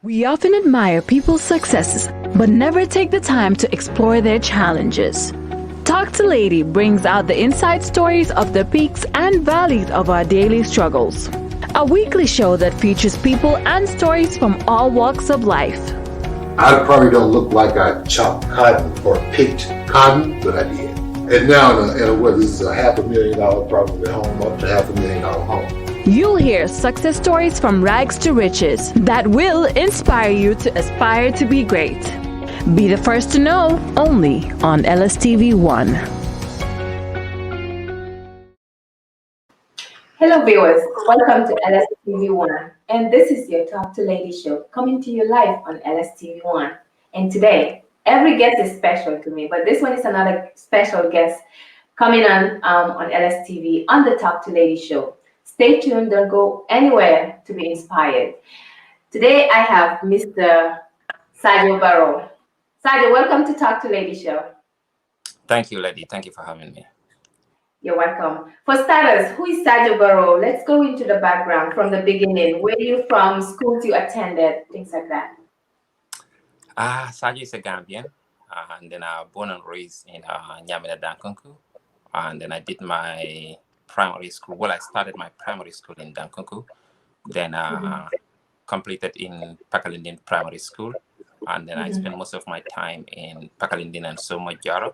We often admire people's successes, but never take the time to explore their challenges. Talk to Lady brings out the inside stories of the peaks and valleys of our daily struggles. A weekly show that features people and stories from all walks of life. I probably don't look like I chopped cotton or picked cotton, but I did. And now this is a $500,000 probably home, up to $500,000 home. You'll hear success stories from rags to riches that will inspire you to aspire to be great. Be the first to know, only on LSTV1. Hello viewers, welcome to LSTV1, and this is your Talk to Lady show coming to you live on LSTV1. And today, every guest is special to me, but this one is another special guest coming on LSTV on the Talk to Lady show. Stay tuned, don't go anywhere to be inspired. Today I have Mr. Sarjo Barrow. Sarjo, welcome to Talk to Lady show. Thank you, Lady. Thank you for having me. You're welcome. For starters, who is Sarjo Barrow? Let's go into the background from the beginning. Where are you from, schools you attended, things like that. Sarjo is a Gambian, and then I was born and raised in Nyamina Dankunku, and then I did my primary school. Well, I started my primary school in Dankunku, then completed in Pakalindin Primary School, and then I spent most of my time in Pakalindin and Somojaro.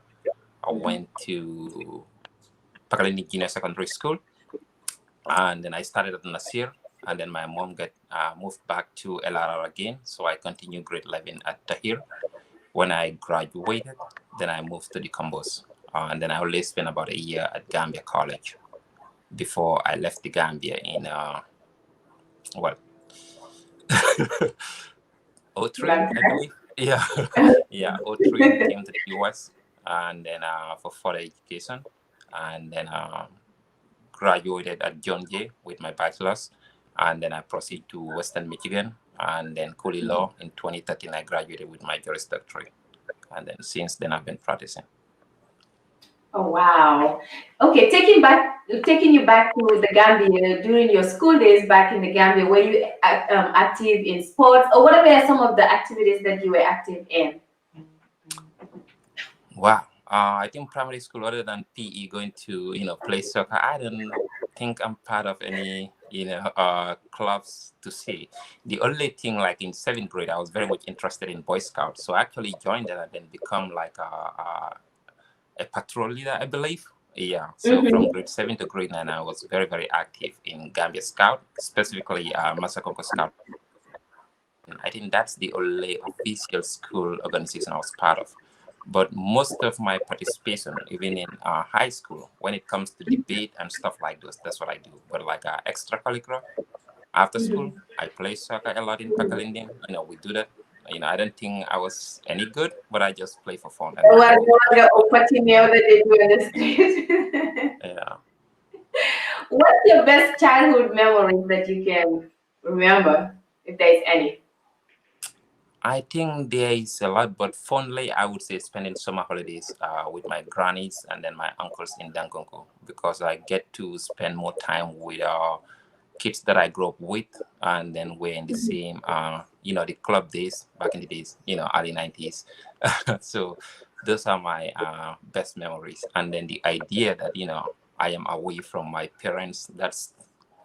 I went to Pakalindin Junior Secondary School, and then I started at Nasir, and then my mom got moved back to LRR again, so I continued grade 11 at Tahir. When I graduated, then I moved to the Combos, and then I only spent about a year at Gambia College before I left the Gambia in 03, I believe. Yeah, 03, came to the US, and then for further education, and then graduated at John Jay with my bachelor's, and then I proceeded to Western Michigan, and then Cooley Law in 2013. I graduated with my Juris Doctorate, and then since then I've been practicing. Oh wow! Okay, taking you back to the Gambia during your school days back in the Gambia. Were you active in sports, or what were some of the activities that you were active in? Wow. I think primary school, other than PE, going to play soccer, I don't think I'm part of any clubs to see. The only thing, like in 7th grade, I was very much interested in Boy Scouts, so I actually joined that and then become like a patrol leader, I believe. Yeah. So from grade 7 to grade 9, I was very, very active in Gambia Scout, specifically Masakonko Scout. I think that's the only official school organization I was part of. But most of my participation, even in high school, when it comes to debate and stuff like this, that's what I do. But like extracurricular, after school, I play soccer a lot in Pakalindin. We do that. I don't think I was any good, but I just play for fun. What the opportunity that they do in the street? Yeah. What's your best childhood memory that you can remember, if there is any? I think there is a lot, but fondly, I would say spending summer holidays with my grannies and then my uncles in Dankonko, because I get to spend more time with kids that I grew up with, and then we're in the same, the club days back in the days, early 90s. So those are my best memories. And then the idea that, I am away from my parents, that's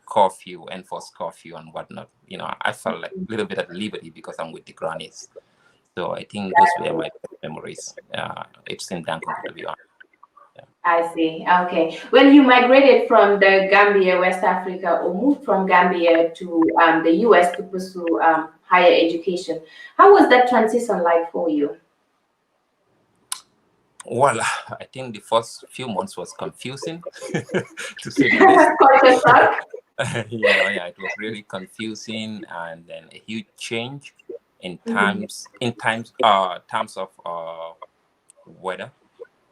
curfew, enforced curfew and whatnot. I felt like a little bit at liberty because I'm with the grannies. So I think those were my best memories. It's in Dankonko, to be honest. Yeah. I see. Okay. When you migrated from the Gambia, West Africa, or moved from Gambia to the US to pursue higher education, how was that transition like for you? Well, I think the first few months was confusing, to say the least. Yeah, it was really confusing, and then a huge change in terms of weather,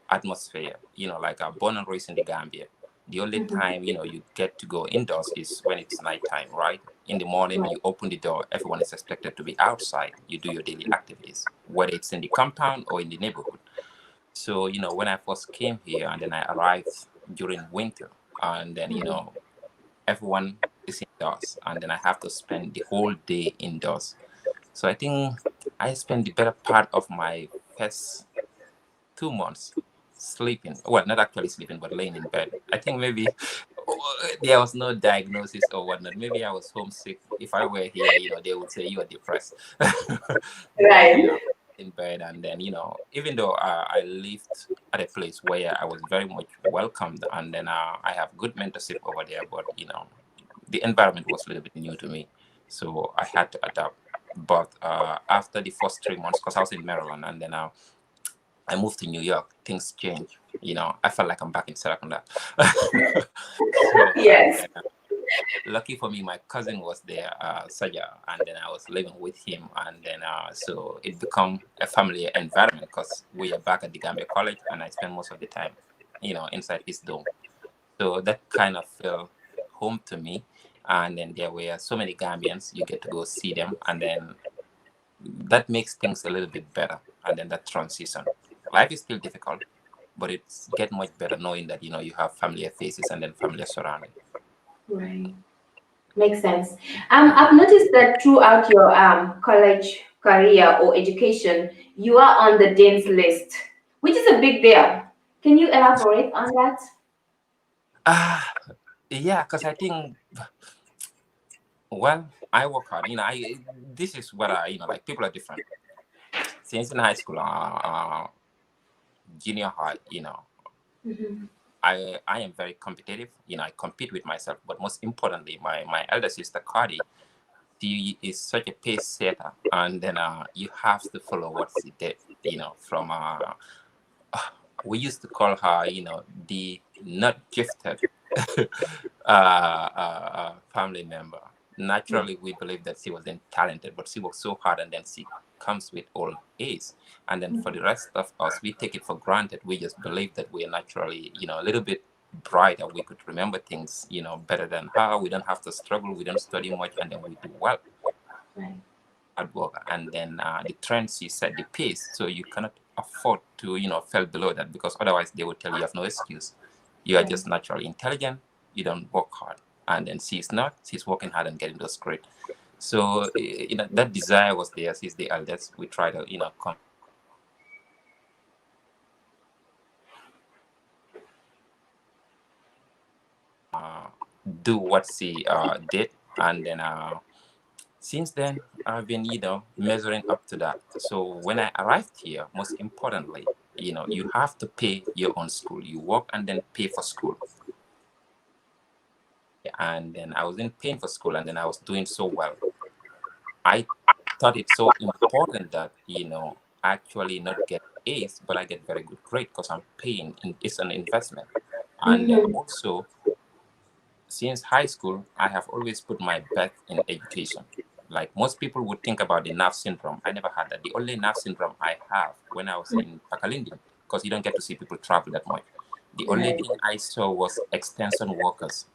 atmosphere. Like born and raised in the Gambia. The only time you get to go indoors is when it's nighttime, right? In the morning, you open the door, everyone is expected to be outside. You do your daily activities, whether it's in the compound or in the neighborhood. So when I first came here, and then I arrived during winter, and then everyone is indoors, and then I have to spend the whole day indoors. So I think I spent the better part of my first 2 months sleeping. Well, not actually sleeping, but laying in bed. I think maybe there was no diagnosis or whatnot. Maybe I was homesick. If I were here, they would say you are depressed. But Right. in bed, and then even though I lived at a place where I was very much welcomed, and then I have good mentorship over there, but the environment was a little bit new to me, so I had to adapt. But after the first 3 months, because I was in Maryland, and then I moved to New York, things changed. I felt like I'm back in Serakunda. So, and Yes. then, lucky for me, my cousin was there, Sarjo, and then I was living with him, and then so it became a family environment because we are back at the Gambia College, and I spend most of the time, inside his dome. So that kind of felt home to me. And then there were so many Gambians, you get to go see them, and then that makes things a little bit better. And then that transition. Life is still difficult, but it's get much better knowing that you have familiar faces and then familiar surroundings. Right. Makes sense. I've noticed that throughout your college career or education, you are on the Dean's list, which is a big deal. Can you elaborate on that? Yeah, because I think, well, I work hard. This is what like people are different. Since in high school, junior high, Mhm. I am very competitive. I compete with myself, but most importantly, my elder sister Cardi, she is such a pace setter, and then you have to follow what she did. From we used to call her, the not gifted family member. Naturally, we believe that she wasn't talented, but she worked so hard, and then she comes with all A's. And then for the rest of us, we take it for granted. We just believe that we are naturally, a little bit brighter. We could remember things, better than her. We don't have to struggle. We don't study much, and then we do well Right. at work. And then the trend she set the pace, so you cannot afford to, fall below that, because otherwise they will tell you have no excuse. You are Right. just naturally intelligent. You don't work hard. And then she's not. She's working hard and getting those grades. So that desire was there. She's the eldest. We try to come do what she did, and then since then I've been measuring up to that. So when I arrived here, most importantly, you have to pay your own school. You work and then pay for school. And then I wasn't paying for school, and then I was doing so well. I thought it's so important that actually not get A's, but I get very good grade, because I'm paying. It's an investment. And then Mhm. also, since high school, I have always put my bet in education. Like most people would think about the nerve syndrome. I never had that. The only nerve syndrome I have when I was in Pakalindi, because you don't get to see people travel that much. The only Right. thing I saw was extension workers,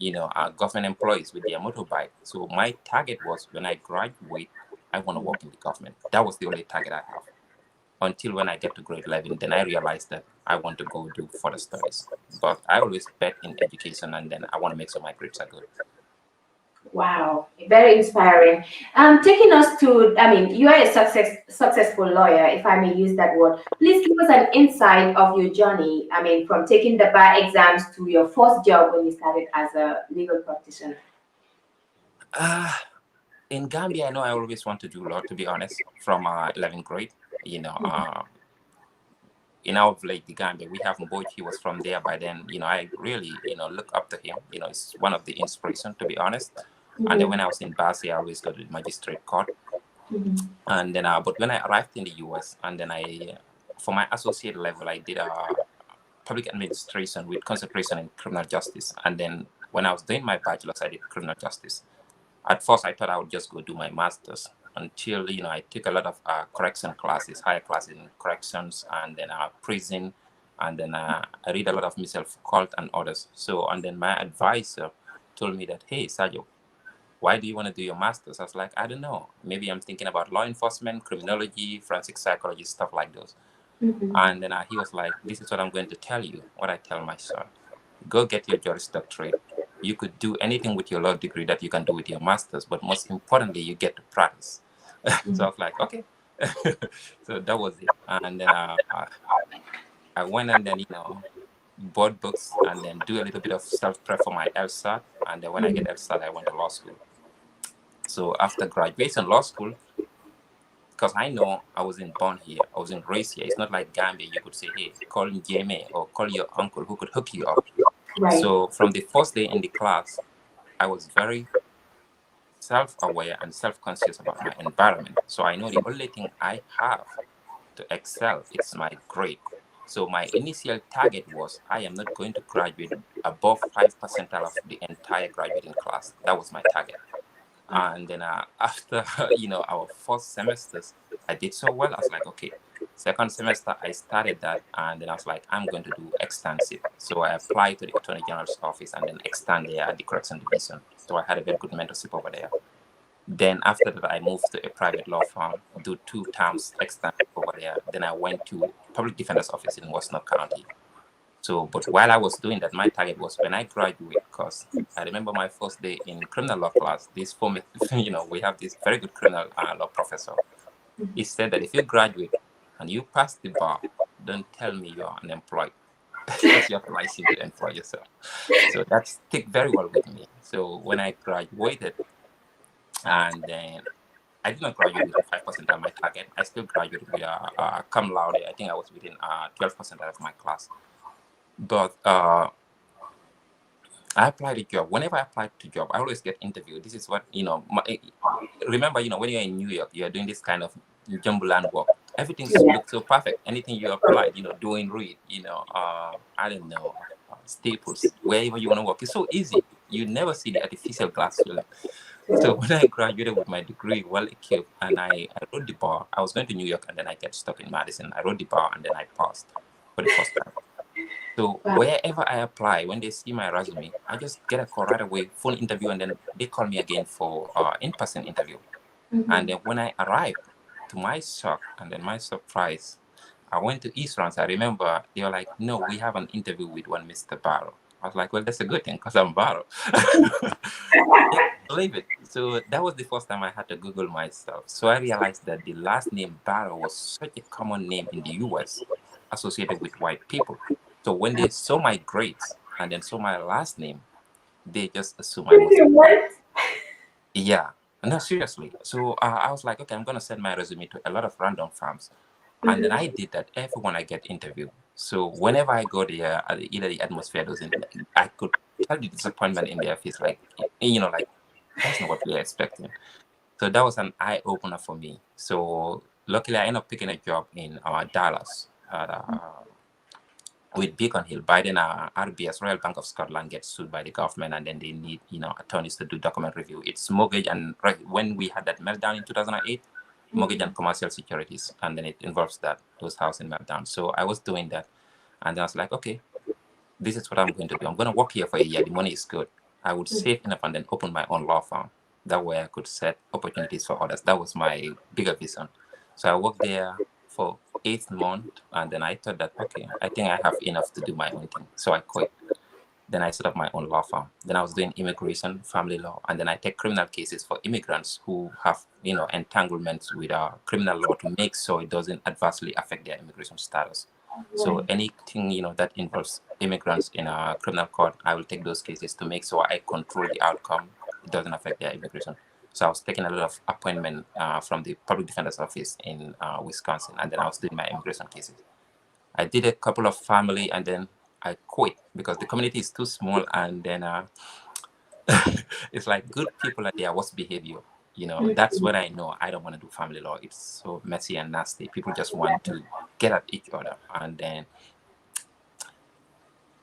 government employees with their motorbike. So my target was, when I graduate, I want to work in the government. That was the only target I have. Until when I get to grade 11, then I realized that I want to go do further studies. But I always bet in education, and then I want to make sure my grades are good. Wow, very inspiring. Taking us to, I mean, you are a successful lawyer, if I may use that word. Please give us an insight of your journey. I mean, from taking the bar exams to your first job when you started as a legal practitioner. Uh, in Gambia, I know I always want to do law, to be honest, from 11th grade. You know, uh, in our village, the Gambia, we have Mboj. He was from there by then. I really, look up to him. It's one of the inspiration, to be honest. And then Mhm. when I was in Basi, I always go to the magistrate court. Mhm. And then, but when I arrived in the US, and then for my associate level, I did public administration with concentration in criminal justice. And then when I was doing my bachelor's, I did criminal justice. At first, I thought I would just go do my master's, until I took a lot of correction classes, higher classes in corrections, and then prison, and then I read a lot of Michel Foucault and others. So, and then my advisor told me that, hey, Sarjo, why do you want to do your master's? I was like, I don't know. Maybe I'm thinking about law enforcement, criminology, forensic psychology, stuff like those. Mhm. And then he was like, this is what I'm going to tell you, what I tell my son. Go get your Juris Doctorate. You could do anything with your law degree that you can do with your master's, but most importantly, you get to practice. So I was like, okay. So that was it. And then I went and then, bought books and then do a little bit of self-prep for my LSAT. And then when I get LSAT, I went to law school. So after graduation law school, because I know I wasn't born here, I wasn't raised here. It's not like Gambia. You could say, hey, call Jame or call your uncle who could hook you up. Right. So from the first day in the class, I was very self-aware and self-conscious about my environment. So I know the only thing I have to excel is my grade. So my initial target was I am not going to graduate above 5 percentile of the entire graduating class. That was my target. And then after our first semesters, I did so well. I was like, okay. Second semester, I started that, and then I was like, I'm going to do extensive. So I applied to the Attorney General's office and then extend there at the Correction Division. So I had a very good mentorship over there. Then after that, I moved to a private law firm, do 2 terms extensive over there. Then I went to Public Defender's office in Western County. So, but while I was doing that, my target was when I graduate, because I remember my first day in criminal law class, this form, we have this very good criminal law professor. He said that if you graduate and you pass the bar, don't tell me you're unemployed, because you have a license to employ yourself. So that stick very well with me. So when I graduated, and then I did not graduate with 5% of my target. I still graduated with a cum laude. I think I was within 12% of my class. But I applied a job. Whenever I apply to job, I always get interviewed. This is what, remember, when you're in New York, you're doing this kind of jumboland work. Everything looks so perfect. Anything you applied, doing read, I don't know, Staples, wherever you want to work. It's so easy. You never see the artificial glass ceiling. So when I graduated with my degree, well equipped, and I wrote the bar. I was going to New York, and then I get stuck in Madison. I wrote the bar, and then I passed for the first time. So wherever I apply, when they see my resume, I just get a call right away, phone interview, and then they call me again for in-person interview. And then when I arrived, to my shock and then my surprise, I went to East Rand. I remember they were like, no, we have an interview with one Mr. Barrow. I was like, well, that's a good thing because I'm Barrow. Believe it. So that was the first time I had to Google myself. So I realized that the last name Barrow was such a common name in the US associated with white people. So when they saw my grades and then saw my last name, they just assumed I was white. Yeah, no, seriously. So I was like, okay, I'm going to send my resume to a lot of random firms. And then I did that everyone I get interviewed. So whenever I go there, either the atmosphere doesn't, I could tell the disappointment in their face, like, like, that's not what we're expecting. So that was an eye opener for me. So luckily, I ended up picking a job in Dallas with Beacon Hill. By then, RBS, Royal Bank of Scotland, gets sued by the government, and then they need, attorneys to do document review. It's mortgage, and when we had that meltdown in 2008, mortgage and commercial securities, and then it involves those housing meltdowns. So I was doing that, and then I was like, okay, this is what I'm going to do. I'm going to work here for a year. The money is good. I would save enough and then open my own law firm. That way I could set opportunities for others. That was my bigger vision. So I worked there for 8 months, and then I thought that, okay, I think I have enough to do my own thing. So I quit. Then I set up my own law firm. Then I was doing immigration, family law, and then I take criminal cases for immigrants who have, entanglements with criminal law to make sure it doesn't adversely affect their immigration status. So anything, that involves immigrants in a criminal court, I will take those cases to make sure I control the outcome. It doesn't affect their immigration. So I was taking a lot of appointment from the public defender's office in Wisconsin, and then I was doing my immigration cases. I did a couple of family, and then I quit because the community is too small, and then it's like good people are there, worst behavior. That's when I know I don't want to do family law. It's so messy and nasty. People just want to get at each other. And then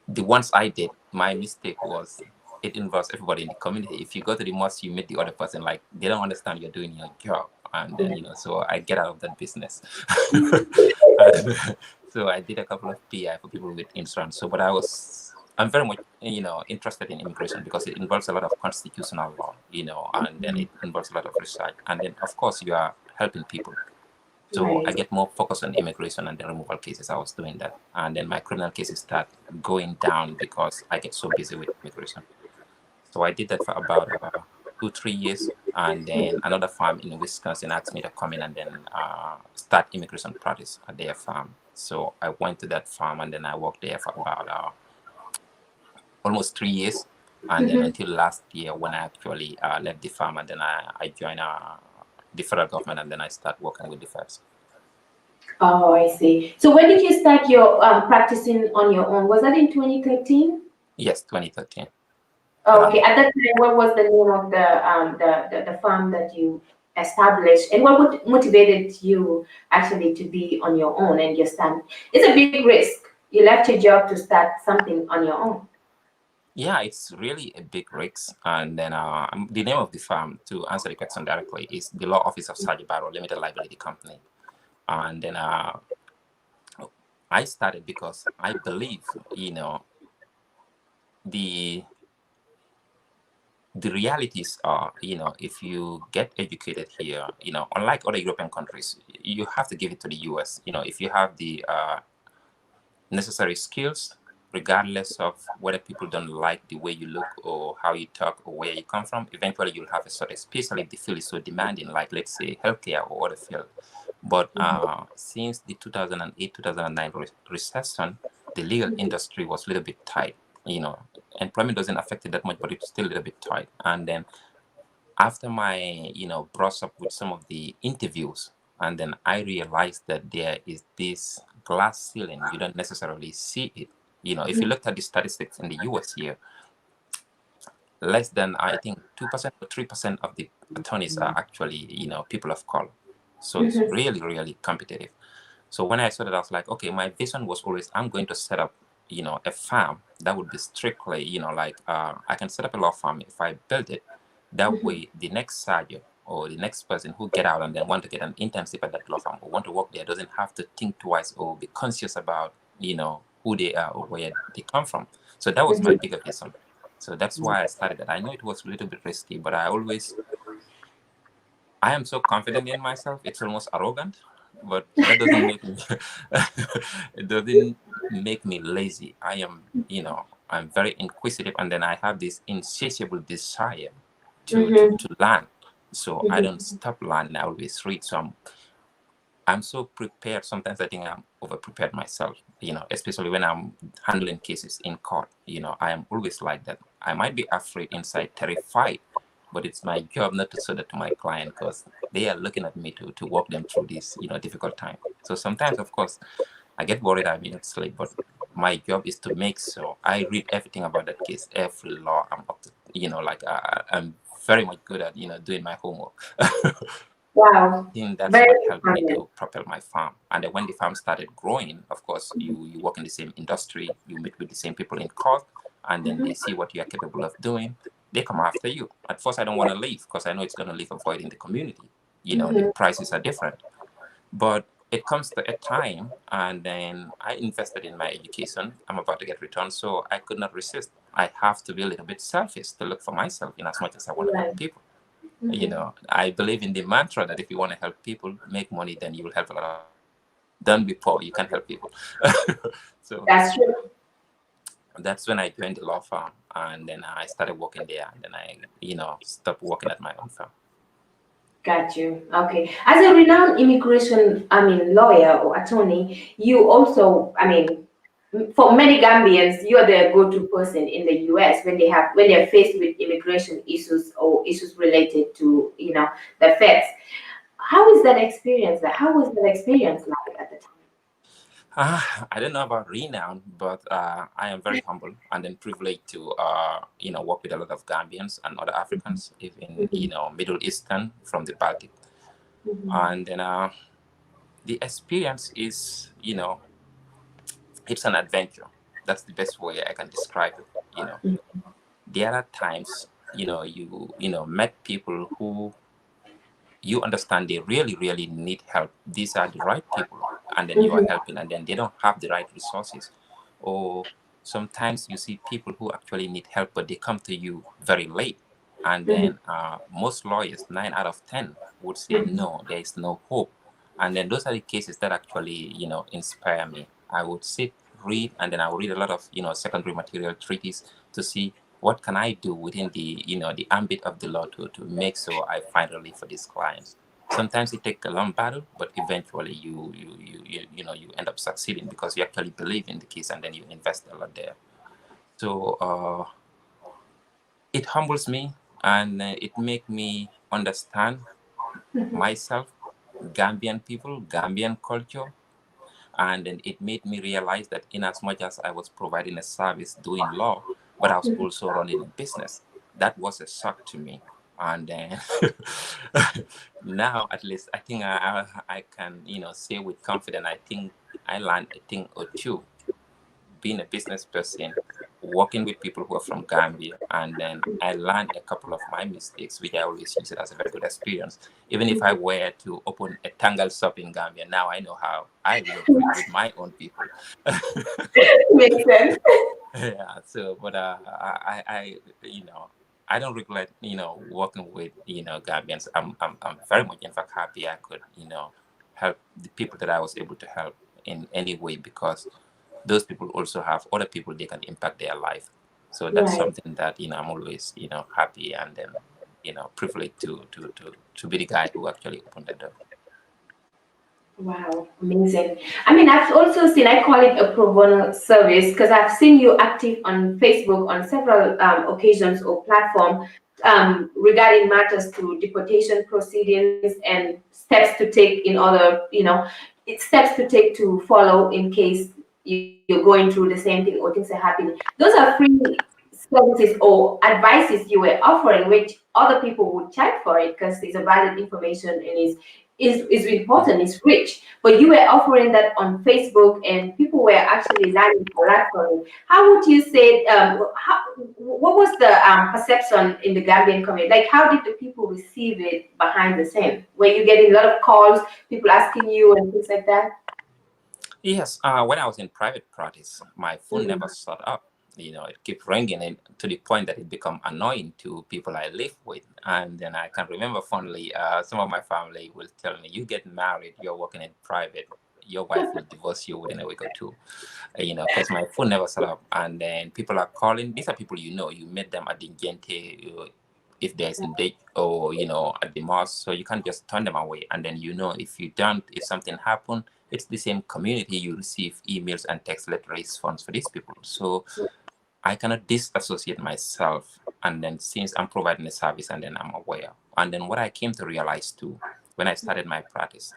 the ones I did, my mistake was it involves everybody in the community. If you go to the mosque, you meet the other person, like they don't understand you're doing your job. And then, so I get out of that business. So I did a couple of PI for people with insurance. So, but I'm very much, interested in immigration because it involves a lot of constitutional law, and then it involves a lot of research. And then, of course, you are helping people. So I get more focused on immigration and the removal cases. I was doing that. And then my criminal cases start going down because I get so busy with immigration. So I did that for about 2-3 years, and then another farm in Wisconsin asked me to come in and then start immigration practice at their farm. So I went to that farm and then I worked there for about almost 3 years, and then until last year when I actually left the farm, and then I joined the federal government, and then I start working with the feds. Oh, I see. So when did you start your practicing on your own? Was that in 2013? Yes, 2013. Okay. At that time, what was the name of the farm that you established, and what motivated you actually to be on your own and your stand? It's a big risk. You left your job to start something on your own. Yeah, it's really a big risk. And then the name of the farm, to answer the question directly, is the Law Office of Sarjo Barrow Limited Liability Company. And then I started because I believe, the realities are, if you get educated here, unlike other European countries, you have to give it to the US. If you have the necessary skills, regardless of whether people don't like the way you look or how you talk or where you come from, eventually you'll have a sort of, especially if the field is so demanding, like let's say healthcare or other field. But since the 2008-2009 recession, the legal industry was a little bit tight. Employment doesn't affect it that much, but it's still a little bit tight. And then after my, brush up with some of the interviews, and then I realized that there is this glass ceiling. You don't necessarily see it. If you looked at the statistics in the US here, less than, I think, 2% or 3% of the attorneys are actually, people of color. So it's really, really competitive. So when I started, I was like, okay, my vision was always, I'm going to set up, a farm that would be strictly, I can set up a law firm if I build it. That way, the next Sarjo or the next person who get out and then want to get an internship at that law firm or want to work there doesn't have to think twice or be conscious about, who they are or where they come from. So that was my bigger vision. So that's why I started that. I know it was a little bit risky, but I am so confident in myself. It's almost arrogant, but that doesn't make me, it doesn't make me lazy. I am, I'm very inquisitive, and then I have this insatiable desire to learn. So I don't stop learning. I always read. So I'm so prepared. Sometimes I think I'm over prepared myself, especially when I'm handling cases in court. I am always like that. I might be afraid inside, terrified, but it's my job not to show that to my client because they are looking at me to walk them through this, difficult time. So sometimes, of course, I get worried I may not sleep, but my job is to make sure I read everything about that case, every law. I'm up to, I'm very much good at, doing my homework. Wow. I think that's what helped me to propel my farm. And then when the farm started growing, of course, you work in the same industry, you meet with the same people in court, and then they see what you are capable of doing. They come after you. At first, I don't want to leave because I know it's going to leave a void in the community. The prices are different. But it comes to a time, and then I invested in my education. I'm about to get returned, so I could not resist. I have to be a little bit selfish to look for myself in as much as I want to help people. I believe in the mantra that if you want to help people make money, then you will help a lot of. Don't be poor, you can't help people. So that's true. That's when I joined the law firm, and then I started working there, and then I, stopped working at my own firm. Got you. Okay. As a renowned immigration, lawyer or attorney, you also, for many Gambians, you are the go-to person in the US when they're faced with immigration issues or issues related to, the feds. How is that experience? How was that experience like at the time? I don't know about renown, but I am very humble and then privileged to, work with a lot of Gambians and other Africans, even, Middle Eastern from the Baltic. And then the experience is, it's an adventure. That's the best way I can describe it. There are times, you met people who you understand they really, really need help. These are the right people, and then you are helping, and then they don't have the right resources. Or sometimes you see people who actually need help, but they come to you very late. And then most lawyers, 9 out of 10, would say, no, there is no hope. And then those are the cases that actually, inspire me. I would sit, read, and then I would read a lot of, secondary material treaties to see what can I do within the the ambit of the law to make sure I find relief for these clients. Sometimes it takes a long battle, but eventually you end up succeeding because you actually believe in the case and then you invest a lot there. So it humbles me, and it makes me understand myself, Gambian people, Gambian culture, and then it made me realize that in as much as I was providing a service doing law, but I was also running a business. That was a shock to me. And then now at least I think I can say with confidence, I think I learned a thing or two being a business person, working with people who are from Gambia, and then I learned a couple of my mistakes, which I always use it as a very good experience. Even if I were to open a tangle shop in Gambia, now I know how I will operate with my own people. Makes sense. Yeah. So, but I I don't regret working with Gambians. I'm very much in fact happy I could help the people that I was able to help in any way, because those people also have other people they can impact their life. So that's Right. something that I'm always happy, and then privileged to be the guy who actually opened the door. Wow, amazing. I mean, I've also seen, I call it a pro bono service because I've seen you active on Facebook on several occasions or platform regarding matters to deportation proceedings and steps to take in order, it's steps to take to follow in case you're going through the same thing or things are happening. Those are free services or advices you were offering, which other people would charge for it because it's a valid information and is important, it's rich. But you were offering that on Facebook, and people were actually learning a lot from it. How would you say? What was the perception in the Gambian community? Like, how did the people receive it behind the scene? Were you getting a lot of calls, people asking you, and things like that? Yes, when I was in private practice, my phone never shut up. It kept ringing, and to the point that it became annoying to people I live with. And then I can remember fondly, some of my family will tell me, "You get married, you're working in private, your wife will divorce you within a week or two." Because my phone never shut up. And then people are calling. These are people you met them at the gente, if there's a date, or at the mosque, so you can't just turn them away. And then if something happened, it's the same community, you receive emails and text letter response for these people. So I cannot disassociate myself. And then since I'm providing a service, and then I'm aware. And then what I came to realize too, when I started my practice,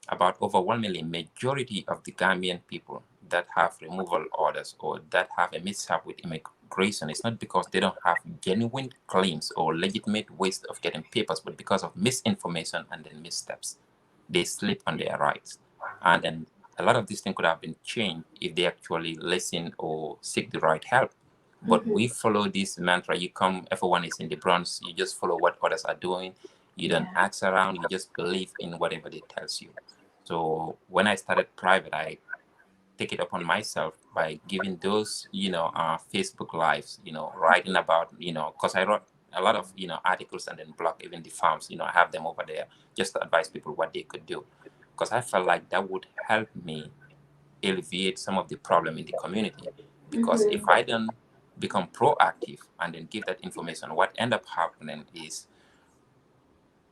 about overwhelmingly majority of the Gambian people that have removal orders or that have a mishap with immigration, it's not because they don't have genuine claims or legitimate ways of getting papers, but because of misinformation and then missteps. They slip on their rights. And then a lot of these things could have been changed if they actually listen or seek the right help. But we follow this mantra. You come, everyone is in the Bronx, you just follow what others are doing. You don't ask around, you just believe in whatever they tells you. So when I started private, I take it upon myself by giving those, Facebook lives, writing about, because I wrote a lot of, articles and then blog, even the farms, I have them over there just to advise people what they could do. Because I felt like that would help me alleviate some of the problem in the community. Because if I don't become proactive and then give that information, what end up happening is,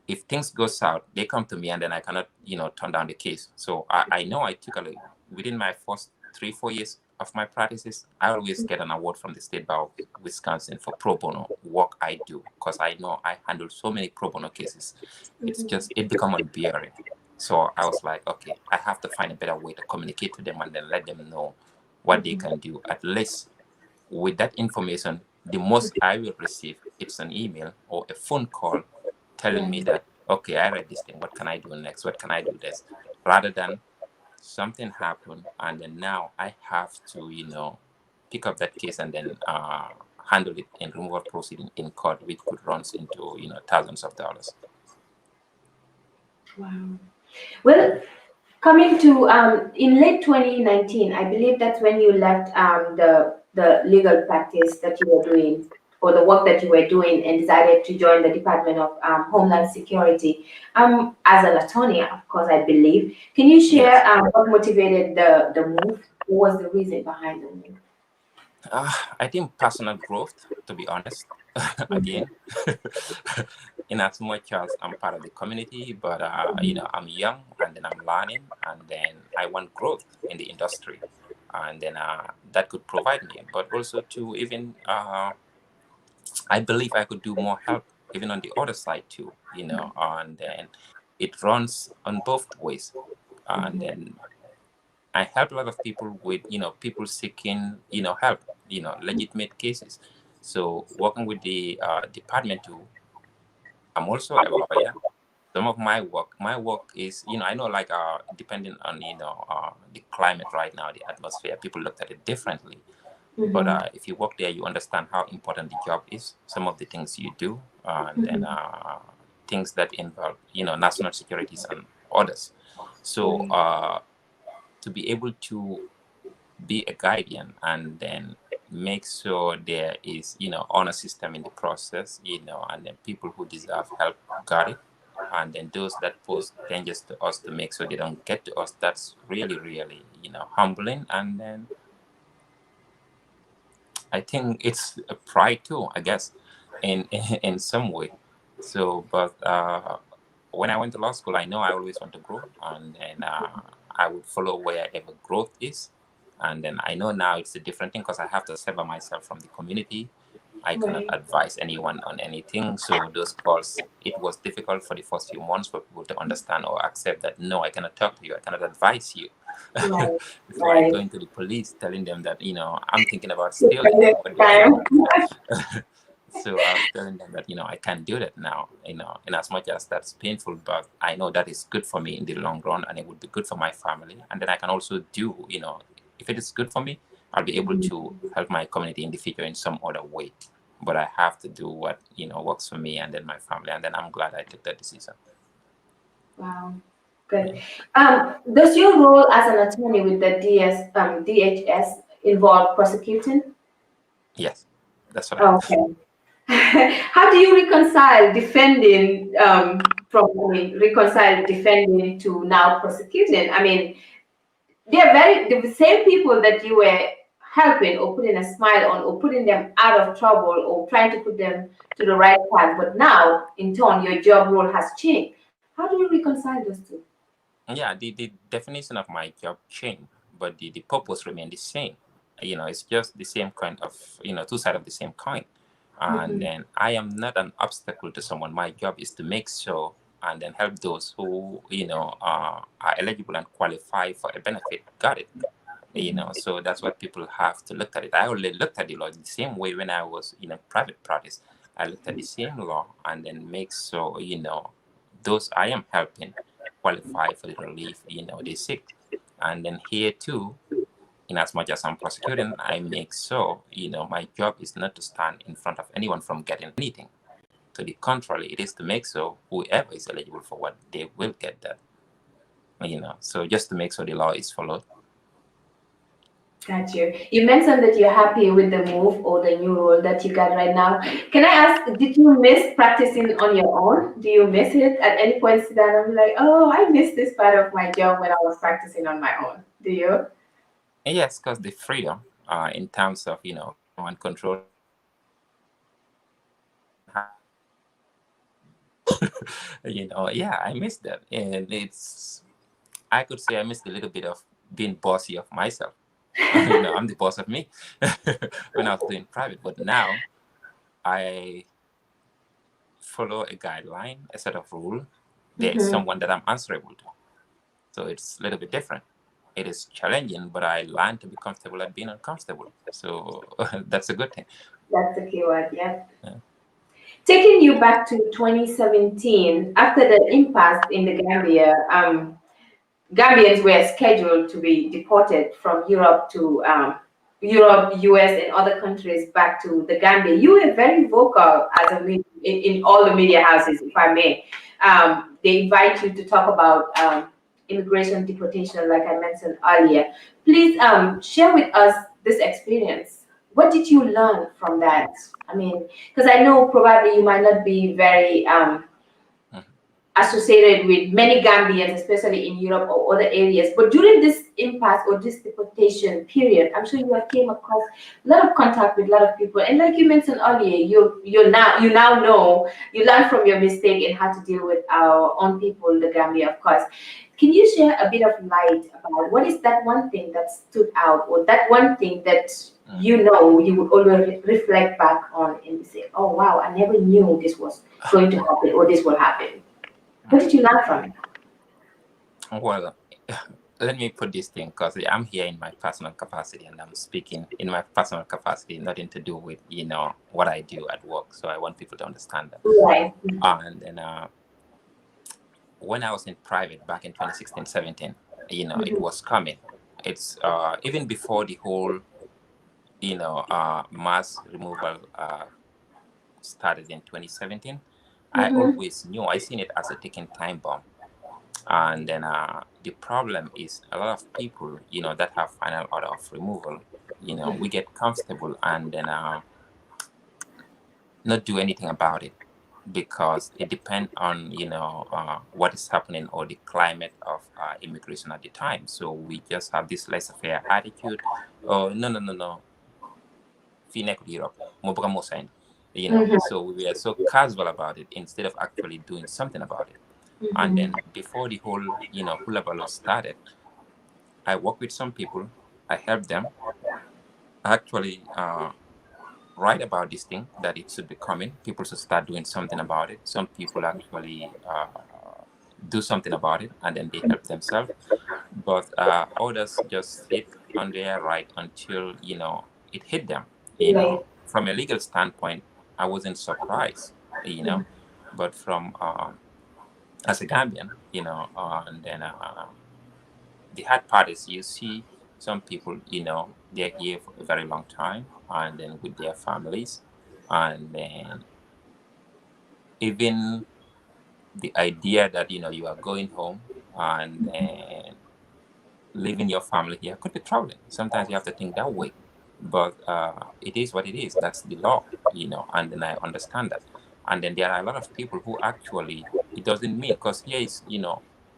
if things go south, they come to me, and then I cannot, turn down the case. So I know I took within my first 3-4 years of my practices, I always get an award from the State Bar of Wisconsin for pro bono work I do, because I know I handle so many pro bono cases. It become unbearable. So I was like, okay, I have to find a better way to communicate to them and then let them know what they can do. At least with that information, the most I will receive, it's an email or a phone call telling me that, okay, I read this thing, what can I do next? What can I do this? Rather than something happened and then now I have to, pick up that case and then handle it in removal proceeding in court, which could run into, thousands of dollars. Wow. Well, coming to in late 2019, I believe that's when you left the legal practice that you were doing, or the work that you were doing, and decided to join the Department of Homeland Security as an attorney, of course, I believe. Can you share what motivated the move? What was the reason behind the move? I think personal growth, to be honest, again, in as much as I'm part of the community, but I'm young and then I'm learning, and then I want growth in the industry, and then that could provide me, but also to even I believe I could do more help even on the other side too, and then it runs on both ways, and then I help a lot of people with, people seeking, help, legitimate cases. So working with the department too, I'm also a lawyer. Some of my work is, I know like depending on, the climate right now, the atmosphere, people look at it differently. But if you work there, you understand how important the job is, some of the things you do, and then things that involve, national securities and others. So to be able to be a guardian and then make sure there is, honor system in the process, and then people who deserve help got it. And then those that pose dangers to us, to make sure they don't get to us, that's really, really, humbling. And then I think it's a pride too, I guess, in some way. So, but when I went to law school, I know I always want to grow, and then I would follow wherever growth is. And then I know now it's a different thing because I have to sever myself from the community. I cannot Right. advise anyone on anything. So those calls, it was difficult for the first few months for people to understand or accept that, no, I cannot talk to you, I cannot advise you. Right. It's like Right. going to the police, telling them that, I'm thinking about At stealing. this What do I time. do? So I was telling them that, I can't do that now, in as much as that's painful, but I know that is good for me in the long run, and it would be good for my family. And then I can also do, if it is good for me, I'll be able to help my community in the future in some other way. But I have to do what, works for me and then my family. And then I'm glad I took that decision. Wow. Good. Does your role as an attorney with the DHS involve prosecuting? Yes, that's what I do. Okay. How do you reconcile defending reconcile defending to now prosecuting? I mean, the same people that you were helping or putting a smile on or putting them out of trouble or trying to put them to the right path, but now in turn your job role has changed. How do you reconcile those two? Yeah, the definition of my job changed, but the purpose remained the same. It's just the same kind of, two sides of the same coin. And Mhm. then I am not an obstacle to someone. My job is to make sure and then help those who, are eligible and qualify for a benefit. Got it. So that's what people have to look at it. I only looked at the law the same way when I was in a private practice. I looked at the same law and then make sure, those I am helping qualify for the relief, they seek. And then here too, in as much as I'm prosecuting, I make sure, my job is not to stand in front of anyone from getting anything. To the contrary, it is to make sure whoever is eligible for what, they will get that. So just to make sure the law is followed. Got you. You mentioned that you're happy with the move or the new role that you got right now. Can I ask, did you miss practicing on your own? Do you miss it at any point? Sit down and be like, oh, I missed this part of my job when I was practicing on my own. Do you? And yes, because the freedom in terms of, and control. Yeah, I miss that. And I could say I missed a little bit of being bossy of myself. I'm the boss of me when I was doing private. But now I follow a guideline, a set of rules. There is Mhm. someone that I'm answerable to. So it's a little bit different. It is challenging, but I learned to be comfortable at being uncomfortable. So that's a good thing. That's the keyword, yeah. Yeah. Taking you back to 2017, after the impasse in the Gambia, Gambians were scheduled to be deported from Europe to Europe, US, and other countries back to the Gambia. You were very vocal as in all the media houses, if I may. They invite you to talk about immigration deportation, like I mentioned earlier. Please share with us this experience. What did you learn from that? I mean, because I know probably you might not be very Mhm. associated with many Gambians, especially in Europe or other areas. But during this impasse or this deportation period, I'm sure you have came across a lot of contact with a lot of people. And like you mentioned earlier, you now know, you learn from your mistake and how to deal with our own people, the Gambia, of course. Can you share a bit of light about what is that one thing that stood out, or that one thing that you would always reflect back on and say, oh wow, I never knew this was going to happen or this will happen? What did you learn from it? Well, let me put this thing, because I'm here in my personal capacity and I'm speaking in my personal capacity, nothing to do with, what I do at work. So I want people to understand that. Right. And then when I was in private back in 2016, 17, it was coming. It's even before the whole, mass removal started in 2017, I always knew, I seen it as a ticking time bomb. And then the problem is a lot of people, that have final order of removal, we get comfortable and then not do anything about it, because it depends on, what is happening or the climate of immigration at the time. So we just have this laissez-faire attitude. Oh, no. Europe, so we are so casual about it instead of actually doing something about it. And then before the whole, hula baloo started, I worked with some people. I helped them actually write about this thing, that it should be coming. People should start doing something about it. Some people actually do something about it, and then they help themselves. But others just sit on their right until, it hit them. From a legal standpoint, I wasn't surprised, but from as a Gambian, and then the hard part is you see some people, they're here for a very long time, and then with their families, and then even the idea that, you are going home and then leaving your family here could be troubling. Sometimes you have to think that way. But it is what it is. That's the law, and then I understand that. And then there are a lot of people who actually, it doesn't mean, because here is,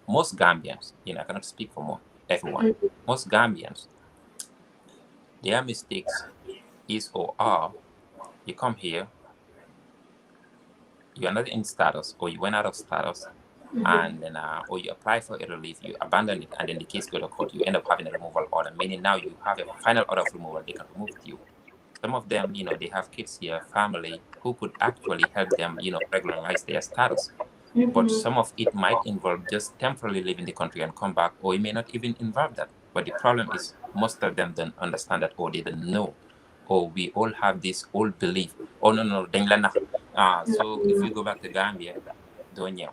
most Gambians, I cannot speak for everyone. Most Gambians, their mistakes is or are, you come here, you are not in status, or you went out of status, and then or you apply for a relief, you abandon it, and then the case go to court, you end up having a removal order, meaning now you have a final order of removal, they can remove you. Some of them, they have kids here, family, who could actually help them, regularize their status. But some of it might involve just temporarily leaving the country and come back, or it may not even involve that. But the problem is most of them don't understand that, or they don't know. Or we all have this old belief, oh no, so if you go back to Gambia, don't you?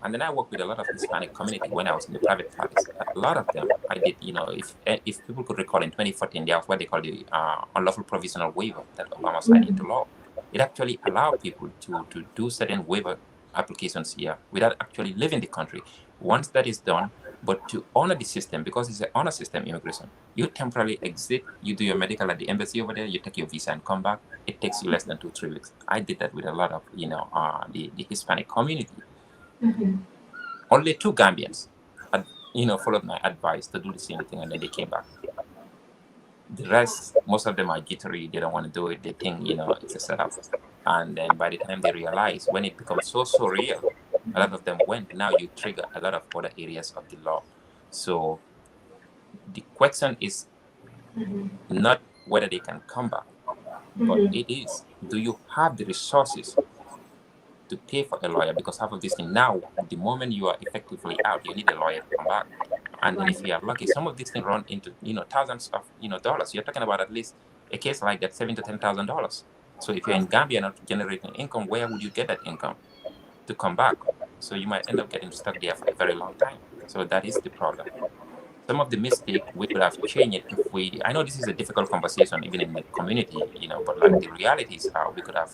And then I worked with a lot of Hispanic community when I was in the private practice. A lot of them, I did, if people could recall, in 2014, there was what they call the unlawful provisional waiver that Obama signed into law. It actually allowed people to do certain waiver applications here without actually leaving the country. Once that is done, but to honor the system, because it's an honor system, immigration, you temporarily exit, you do your medical at the embassy over there, you take your visa and come back. It takes you less than 2-3 weeks. I did that with a lot of, the Hispanic community. Only 2 Gambians had, followed my advice to do the same thing, and then they came back. The rest, most of them are jittery. They don't want to do it. They think, it's a setup. And then by the time they realize, when it becomes so real, a lot of them went. Now you trigger a lot of other areas of the law. So the question is not whether they can come back, but it is, do you have the resources to pay for a lawyer? Because half of this thing now, the moment you are effectively out, you need a lawyer to come back. And then if you are lucky, some of these things run into, thousands of, dollars. You're talking about at least a case like that, $7,000 to $10,000. So if you're in Gambia not generating income, where would you get that income to come back? So you might end up getting stuck there for a very long time. So that is the problem. Some of the mistake we could have changed it if I know this is a difficult conversation even in the community, but like the realities are, we could have,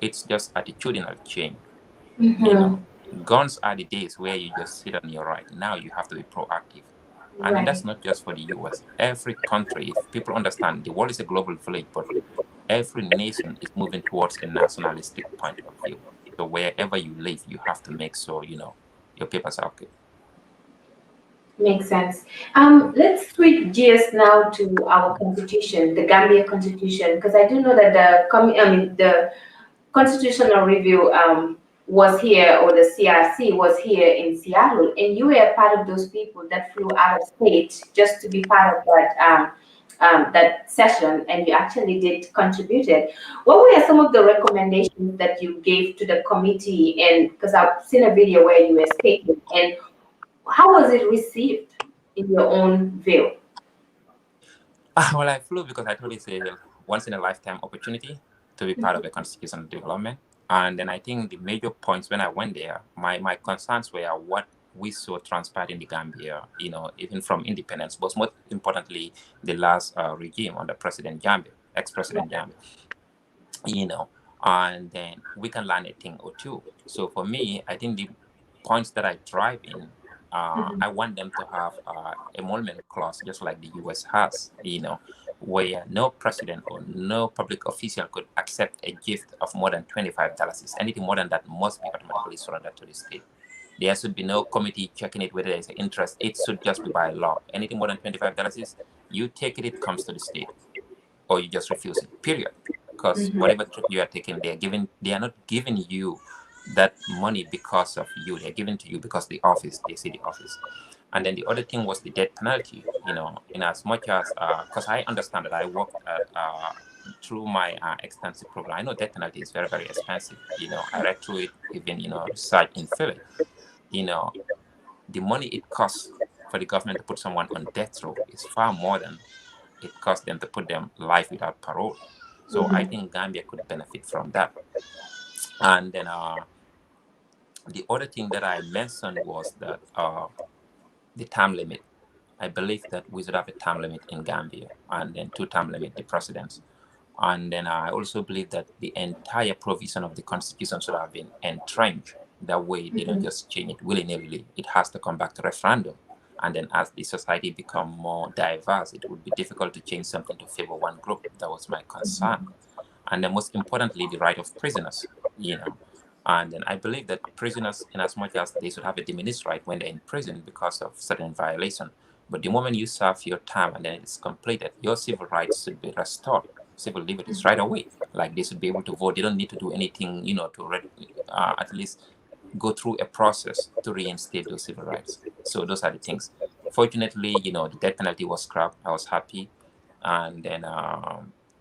it's just attitudinal change. Guns are the days where you just sit on your right. Now you have to be proactive. And that's not just for the US. Every country, if people understand, the world is a global village, but every nation is moving towards a nationalistic point of view. So wherever you live, you have to make sure, your papers are okay. Makes sense. Let's switch gears now to our constitution, the Gambia constitution, because I do know that the constitutional review was here, or the CRC was here in Seattle, and you were part of those people that flew out of state just to be part of that session, and you actually did contributed. What were some of the recommendations that you gave to the committee? And because I've seen a video where you were speaking, and how was it received in your own view? Well, I flew because I thought it's a once in a lifetime opportunity to be part of a constitutional development. And then I think the major points when I went there, my concerns were what we saw transpired in the Gambia, even from independence, but most importantly, the last regime under President Gambia, ex-President Gambia, and then we can learn a thing or two. So for me, I think the points that I drive in, I want them to have emolument clause, just like the US has, where no president or no public official could accept a gift of more than $25. Anything more than that must be automatically surrendered to the state. There should be no committee checking it whether there's an interest. It should just be by law. Anything more than $25, you take it, it comes to the state, or you just refuse it, period. Because whatever trip you are taking, they are not giving you that money because of you. They're giving to you because they see the office. And then the other thing was the death penalty, in as much as, because I understand that I worked through my extensive program. I know death penalty is very, very expensive. I read through it, even, research in Philly. The money it costs for the government to put someone on death row is far more than it costs them to put them life without parole. So I think Gambia could benefit from that. And then the other thing that I mentioned was that the term limit. I believe that we should have a term limit in Gambia, and then 2-term limit the presidents. And then I also believe that the entire provision of the Constitution should have been entrenched. That way they don't just change it willy-nilly. It has to come back to referendum. And then as the society become more diverse, it would be difficult to change something to favor one group. That was my concern. And then most importantly, the right of prisoners, And then I believe that prisoners, in as much as they should have a diminished right when they're in prison because of certain violation, but the moment you serve your time and then it's completed, your civil rights should be restored, civil liberties right away. Like they should be able to vote. They don't need to do anything, to at least go through a process to reinstate those civil rights. So those are the things. Fortunately, the death penalty was scrapped. I was happy. And then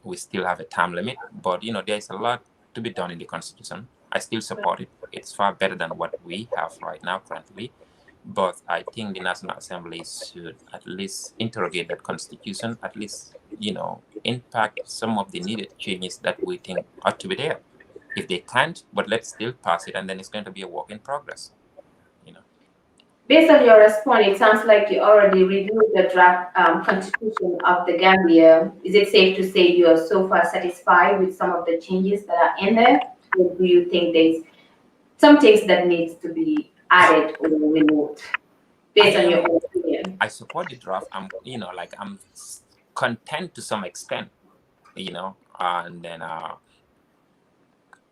we still have a term limit, but there's a lot to be done in the Constitution. I still support it. It's far better than what we have right now currently. But I think the National Assembly should at least interrogate that Constitution, at least, impact some of the needed changes that we think ought to be there. If they can't, but let's still pass it, and then it's going to be a work in progress. Based on your response, it sounds like you already reviewed the draft constitution of the Gambia. Is it safe to say you are so far satisfied with some of the changes that are in there? Or do you think there's some things that needs to be added or removed? Based on your own opinion. I support the draft. I'm content to some extent, and then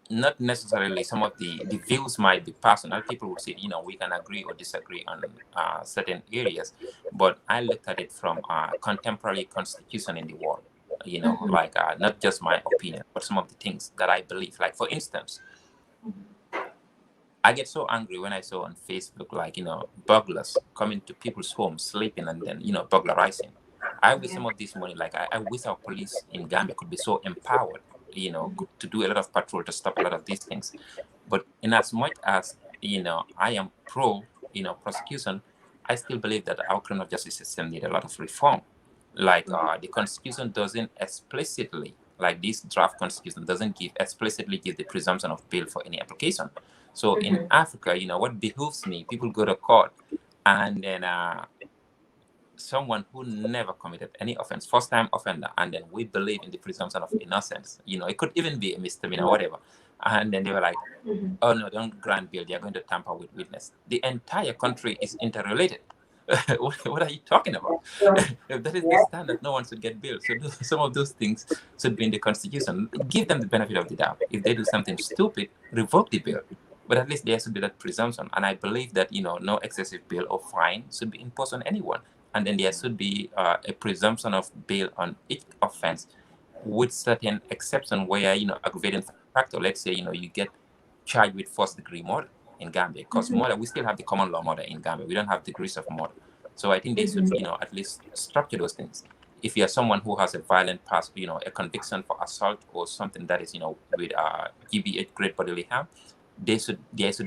not necessarily some of the views might be personal. People would say, we can agree or disagree on certain areas, but I looked at it from contemporary constitution in the world, not just my opinion, but some of the things that I believe. Like, for instance, I get so angry when I saw on Facebook, burglars coming to people's homes, sleeping, and then, burglarizing. I wish some of this money, I wish our police in Gambia could be so empowered, to do a lot of patrol to stop a lot of these things. But in as much as, I am pro, prosecution, I still believe that our criminal justice system needs a lot of reform. The Constitution doesn't explicitly, this draft Constitution doesn't explicitly give the presumption of bail for any application. So in Africa, what behooves me, people go to court and then someone who never committed any offense, first-time offender, and then we believe in the presumption of innocence. It could even be a misdemeanor, whatever. And then they were like, oh no, don't grant bail. They're going to tamper with witness. The entire country is interrelated. What are you talking about? If that is the standard, no one should get bail. So some of those things should be in the Constitution. Give them the benefit of the doubt. If they do something stupid, revoke the bail. But at least there should be that presumption. And I believe that, no excessive bail or fine should be imposed on anyone. And then there should be a presumption of bail on each offense with certain exception where, aggravating factor, let's say, you get charged with first degree murder in Gambia, because murder, we still have the common law murder in Gambia. We don't have degrees of murder. So I think they should, at least structure those things. If you're someone who has a violent past, a conviction for assault or something that is, with GBH, great bodily harm, there should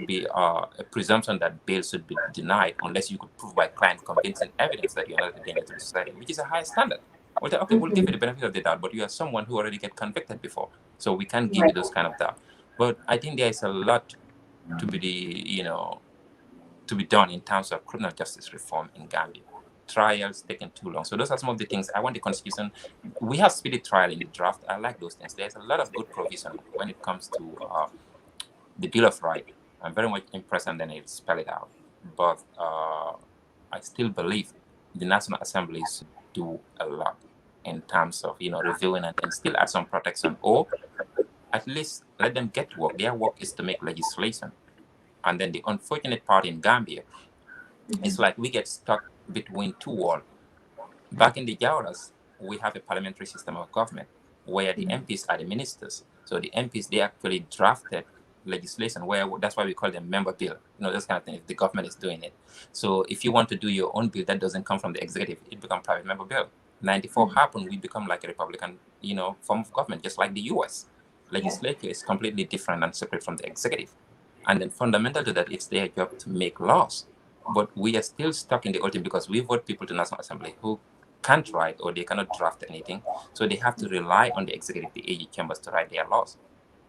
be a presumption that bail should be denied unless you could prove by client convincing evidence that you're not a danger to the society, which is a high standard. Well, okay, we'll give you the benefit of the doubt, but you are someone who already get convicted before, so we can't give you those kind of doubt. But I think there is a lot to be, to be done in terms of criminal justice reform in Gambia. Trials taking too long. So those are some of the things I want the Constitution. We have speedy trial in the draft. I like those things. There's a lot of good provision when it comes to the Bill of Rights. I'm very much impressed, and then it spell it out. But I still believe the National Assembly should do a lot in terms of, reviewing and still add some protection, or at least let them get to work. Their work is to make legislation. And then the unfortunate part in Gambia is like we get stuck between two walls. Back in the Jauras, we have a parliamentary system of government where the MPs are the ministers. So the MPs, they actually drafted legislation where that's why we call them member bill, this kind of thing, if the government is doing it. So if you want to do your own bill that doesn't come from the executive, it becomes private member bill. 94 happened, we become like a Republican, form of government, just like the US. Legislature is completely different and separate from the executive. And then fundamental to that, it's their job to make laws. But we are still stuck in the old thing because we vote people to National Assembly who can't write or they cannot draft anything. So they have to rely on the executive, the AG chambers, to write their laws.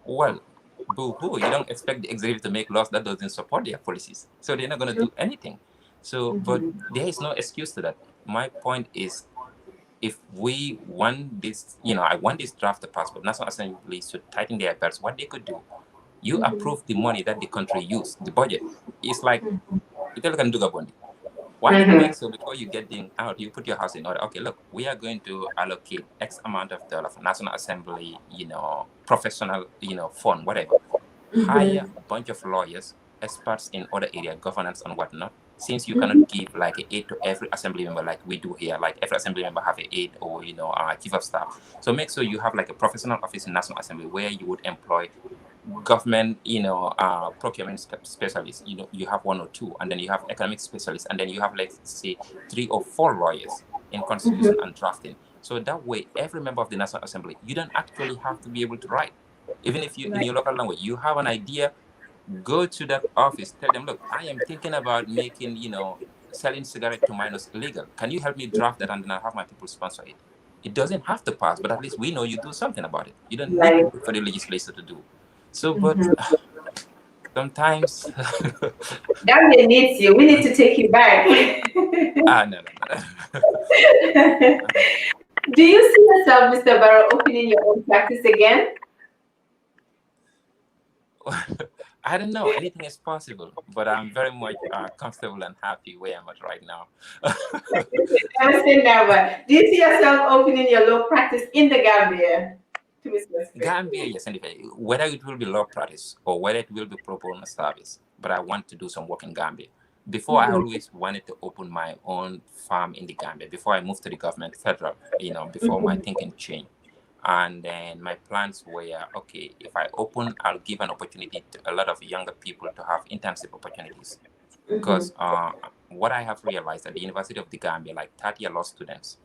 Well, boo-hoo, you don't expect the executive to make laws that doesn't support their policies. So they're not going to do anything. So, but there is no excuse to that. My point is, if we want this, I want this draft to pass, but National Assembly should tighten their belts. What they could do, you approve the money that the country used, the budget. It's like, you can do bondi. Why don't you make so before you get things out, you put your house in order? Okay, look, we are going to allocate X amount of dollars for National Assembly, professional, fund, whatever. Hire a bunch of lawyers, experts in other area, governance and whatnot. Since you cannot give like an aid to every assembly member like we do here, like every assembly member have an aide or chief of staff. So make sure you have like a professional office in National Assembly where you would employ government, procurement specialists. You have one or two, and then you have economic specialists, and then you have, like, say, 3 or 4 lawyers in constitution and drafting. So that way, every member of the National Assembly, you don't actually have to be able to write. Even if you in your local language, you have an idea, go to that office, tell them, look, I am thinking about making, selling cigarette to minors illegal. Can you help me draft that, and then I'll have my people sponsor it? It doesn't have to pass, but at least we know you do something about it. You don't need for the legislature to do. So, but sometimes Gambia needs you. We need to take you back. no. Do you see yourself, Mr. Barrow, opening your own practice again? I don't know. Anything is possible, but I'm very much comfortable and happy where I'm at right now. I understand that, but do you see yourself opening your law practice in the Gambia? Gambia, yes, and whether it will be law practice or whether it will be pro bono service, but I want to do some work in Gambia. Before, I always wanted to open my own farm in the Gambia before I moved to the government federal, before my thinking changed. And then my plans were, okay, if I open, I'll give an opportunity to a lot of younger people to have internship opportunities. Because what I have realized at the University of the Gambia, like 30-year law students,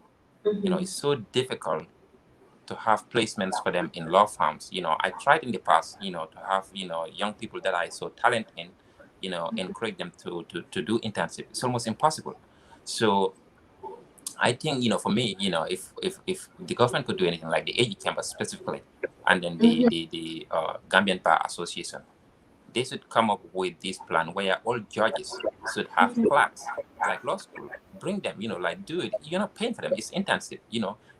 it's so difficult to have placements for them in law firms. I tried in the past, to have, young people that I saw talent in, encourage them to do internship. It's almost impossible. So I think, for me, if the government could do anything like the AG Chamber specifically, and then the Gambian Bar Association, they should come up with this plan where all judges should have clerks, like law school. Bring them, like do it. You're not paying for them. It's internship,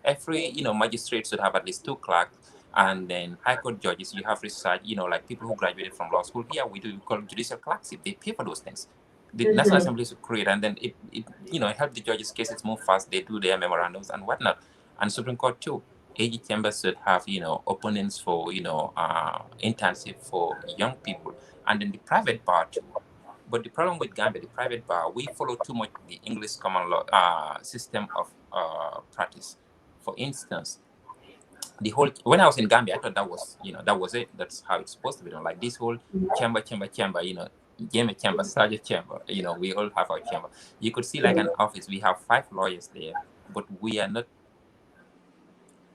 Every, magistrate should have at least 2 clerks. And then high court judges, you have research, like people who graduated from law school. Here we call judicial clerkship. They pay for those things. The National Assembly should create, and then it help the judges' cases move fast. They do their memorandums and whatnot. And Supreme Court too. AG chambers should have, openings for, internship for young people. and then the private bar too. But the problem with Gambia, the private bar, we follow too much the English common law system of practice. For instance, the whole when I was in Gambia, I thought that was that was it. That's how it's supposed to be done. Like this whole chamber, Game chamber, Sarjo chamber. We all have our chamber. You could see like an office. We have 5 lawyers there, but we are not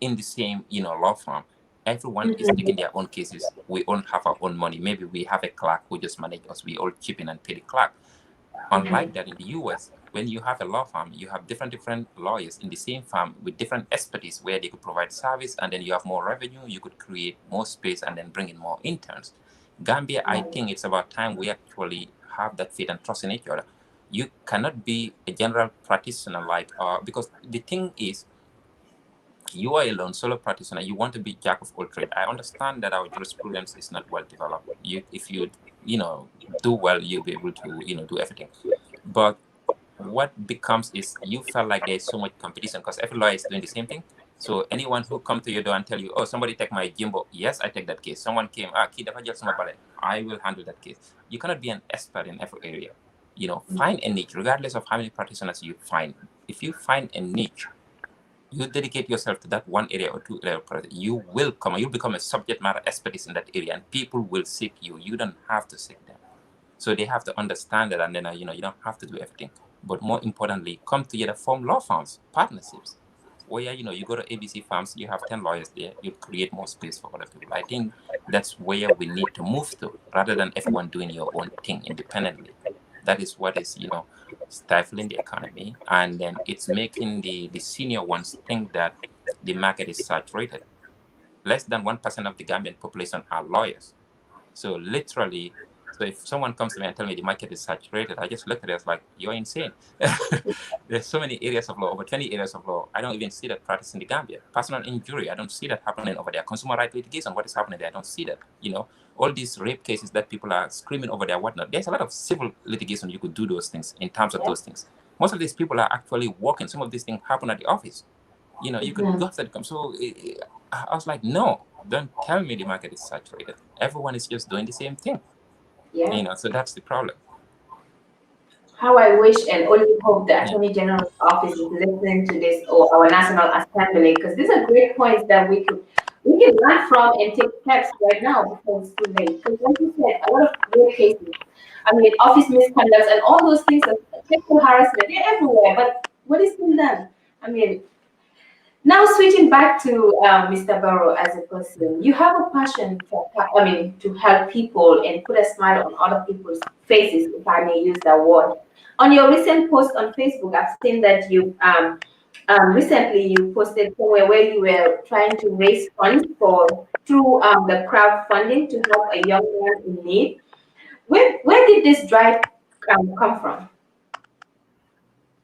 in the same law firm. Everyone is taking their own cases. We all have our own money. Maybe we have a clerk who just manage us. We all chip in and pay the clerk. Unlike that in the US, when you have a law firm, you have different lawyers in the same firm with different expertise where they could provide service, and then you have more revenue, you could create more space and then bring in more interns. Gambia, I think it's about time we actually have that faith and trust in each other. You cannot be a general practitioner because the thing is, you are alone, solo practitioner. You want to be jack of all trades. I understand that our jurisprudence is not well developed. If you do well, you'll be able to do everything. But what becomes is you felt like there's so much competition because every lawyer is doing the same thing. So anyone who come to your door and tell you, oh, somebody take my Jimbo, yes, I take that case. Someone came, I will handle that case. You cannot be an expert in every area. Find a niche, regardless of how many practitioners you find. If you find a niche, you dedicate yourself to that one area or 2 area, you'll become a subject matter expertise in that area, and people will seek you. You don't have to seek them. So they have to understand that, and then you don't have to do everything. But more importantly, come together, form law firms, partnerships, where you go to ABC firms, you have 10 lawyers there, you create more space for other people. I think that's where we need to move to, rather than everyone doing your own thing independently. That is what is stifling the economy, and then it's making the senior ones think that the market is saturated. Less than 1% of the Gambian population are lawyers. So literally, if someone comes to me and tell me the market is saturated, I just look at it as like, you're insane. There's so many areas of law, over 20 areas of law. I don't even see that practice in the Gambia. Personal injury, I don't see that happening over there. Consumer right litigation, what is happening there? I don't see that. All these rape cases that people are screaming over there, whatnot. There's a lot of civil litigation you could do those things in terms of those things. Most of these people are actually working. Some of these things happen at the office. You could go after the So I was like, no, don't tell me the market is saturated. Everyone is just doing the same thing. So that's the problem. How I wish and only hope the Attorney General's office is listening to this, or our National Assembly, because these are great points that we can learn from and take steps right now before it's too late. Because like you said, a lot of real cases, office misconducts and all those things, sexual harassment, they're everywhere. But what is being done? Now switching back to Mr. Barrow as a person, you have a passion to help people and put a smile on other people's faces, if I may use that word. On your recent post on Facebook, I've seen that you recently you posted somewhere where you were trying to raise funds through the crowdfunding to help a young man in need. Where did this drive come from?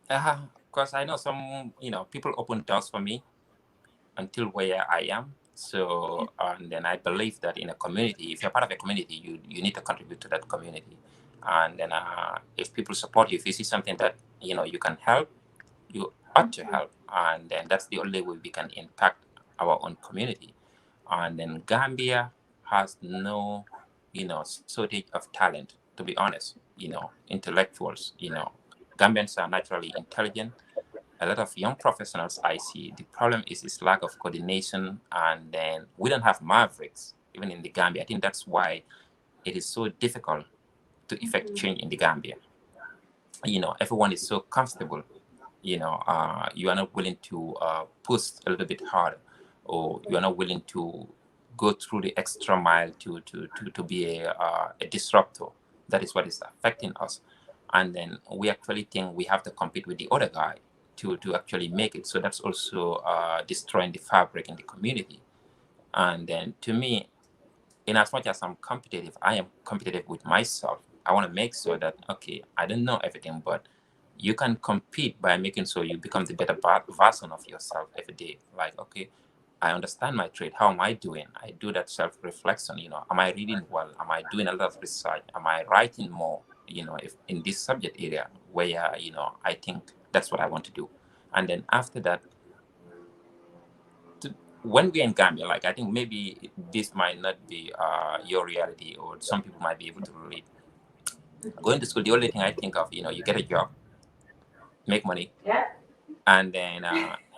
Because I know some people open doors for me until where I am. So and then I believe that in a community, if you're part of a community, you need to contribute to that community. And then if people support you, if you see something that you can help, you ought to help. And then that's the only way we can impact our own community. And then Gambia has no shortage of talent, to be honest. Intellectuals. Gambians are naturally intelligent. A lot of young professionals I see, the problem is lack of coordination, and then we don't have mavericks even in the Gambia. I think that's why it is so difficult to effect change in the Gambia. Everyone is so comfortable. You are not willing to push a little bit harder, or you are not willing to go through the extra mile to be a disruptor. That is what is affecting us. And then we actually think we have to compete with the other guy to actually make it. So that's also destroying the fabric in the community. And then to me, in as much as I'm competitive, I am competitive with myself. I want to make sure that, okay, I don't know everything, but you can compete by making sure you become the better version of yourself every day. Like, okay, I understand my trade. How am I doing? I do that self-reflection. Am I reading well? Am I doing a lot of research? Am I writing more? If in this subject area where I think that's what I want to do. And then after that, when we're in Gambia, like I think maybe this might not be your reality, or some people might be able to relate. Going to school, the only thing I think of, you get a job, make money, Yeah. and then